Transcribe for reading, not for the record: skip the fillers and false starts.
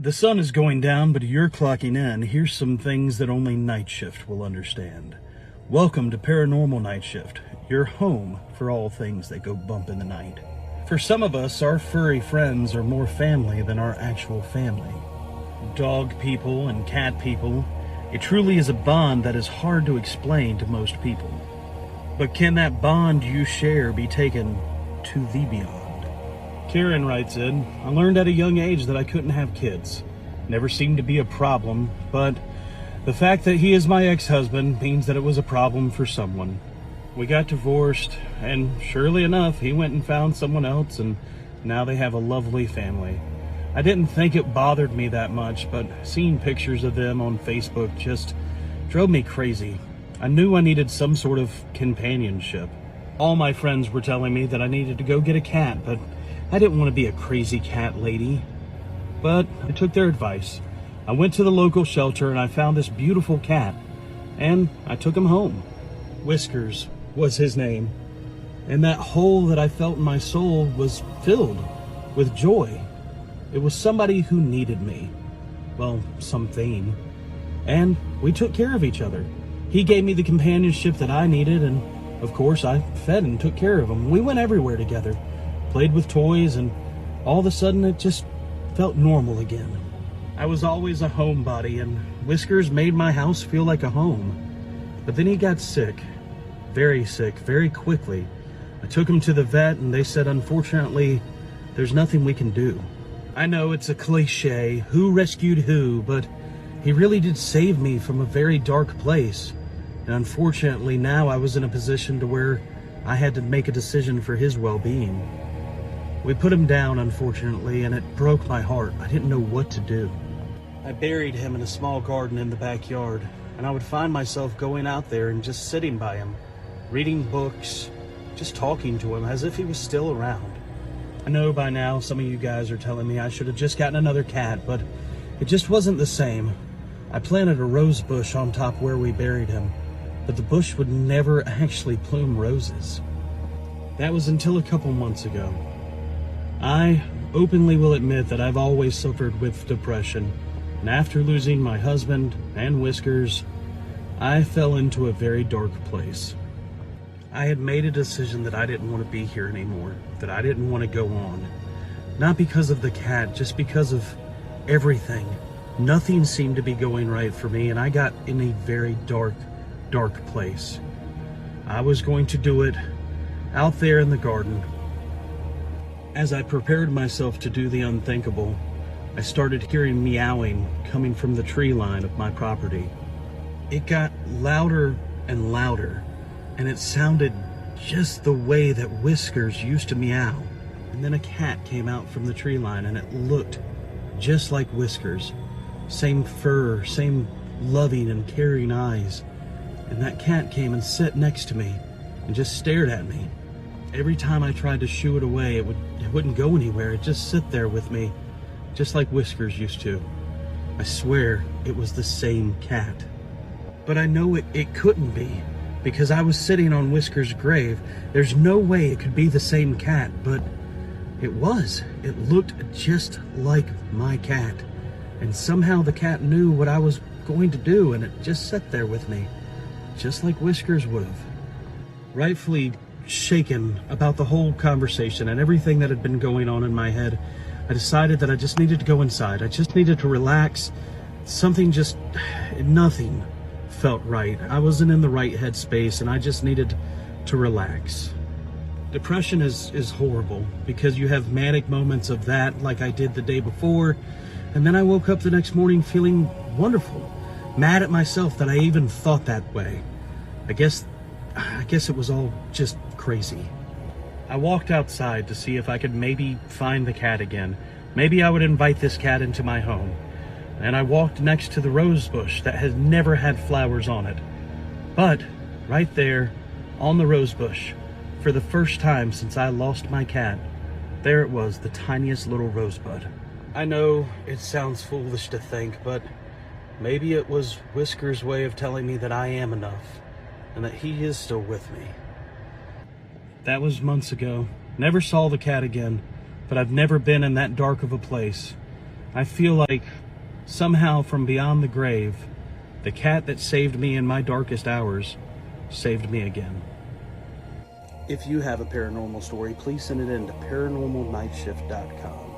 The sun is going down, but you're clocking in. Here's some things that only Night Shift will understand. Welcome to Paranormal Nightshift, your home for all things that go bump in the night. For some of us, our furry friends are more family than our actual family. Dog people and cat people, it truly is a bond that is hard to explain to most people. But can that bond you share be taken to the beyond? Karen writes in, I learned at a young age that I couldn't have kids. Never seemed to be a problem, but the fact that he is my ex-husband means that it was a problem for someone. We got divorced, and surely enough, he went and found someone else, and now they have a lovely family. I didn't think it bothered me that much, but seeing pictures of them on Facebook just drove me crazy. I knew I needed some sort of companionship. All my friends were telling me that I needed to go get a cat, but I didn't want to be a crazy cat lady. But I took their advice. I went to the local shelter and I found this beautiful cat, and I took him home. Whiskers was his name, and that hole that I felt in my soul was filled with joy. It was somebody who needed me. Well, something. And we took care of each other. He gave me the companionship that I needed, and of course I fed and took care of him. We went everywhere together, played with toys, and all of a sudden it just felt normal again. I was always a homebody, and Whiskers made my house feel like a home. But then he got sick, very quickly. I took him to the vet, and they said, unfortunately, there's nothing we can do. I know it's a cliche, who rescued who, but he really did save me from a very dark place. And unfortunately, now I was in a position to where I had to make a decision for his well-being. We put him down, unfortunately, and it broke my heart. I didn't know what to do. I buried him in a small garden in the backyard, and I would find myself going out there and just sitting by him, reading books, just talking to him as if he was still around. I know by now some of you guys are telling me I should have just gotten another cat, but it just wasn't the same. I planted a rose bush on top where we buried him, but the bush would never actually plume roses. That was until a couple months ago. I openly will admit that I've always suffered with depression, and after losing my husband and Whiskers, I fell into a very dark place. I had made a decision that I didn't want to be here anymore, that I didn't want to go on. Not because of the cat, just because of everything. Nothing seemed to be going right for me, and I got in a very dark place. I was going to do it out there in the garden. As I prepared myself to do the unthinkable, I started hearing meowing coming from the tree line of my property. It got louder and louder, and it sounded just the way that Whiskers used to meow. And then a cat came out from the tree line, and it looked just like Whiskers. Same fur, same loving and caring eyes. And that cat came and sat next to me and just stared at me. Every time I tried to shoo it away, it wouldn't go anywhere. It'd just sit there with me, just like Whiskers used to. I swear it was the same cat. But I know it couldn't be, because I was sitting on Whiskers' grave. There's no way it could be the same cat, but it was. It looked just like my cat. And somehow the cat knew what I was going to do, and it just sat there with me, just like Whiskers would have. Rightfully shaken about the whole conversation and everything that had been going on in my head, I decided that I just needed to go inside. I just needed to relax. Nothing felt right. I wasn't in the right headspace, and I just needed to relax. Depression is horrible, because you have manic moments of that, like I did the day before, and then I woke up the next morning feeling wonderful, mad at myself that I even thought that way. I guess it was all just crazy. I walked outside to see if I could maybe find the cat again. Maybe I would invite this cat into my home. And I walked next to the rose bush that had never had flowers on it. But right there on the rose bush, for the first time since I lost my cat, there it was, the tiniest little rosebud. I know it sounds foolish to think, but maybe it was Whiskers' way of telling me that I am enough, and that he is still with me. That was months ago. Never saw the cat again, but I've never been in that dark of a place. I feel like somehow from beyond the grave, the cat that saved me in my darkest hours saved me again. If you have a paranormal story, please send it in to paranormalnightshift.com.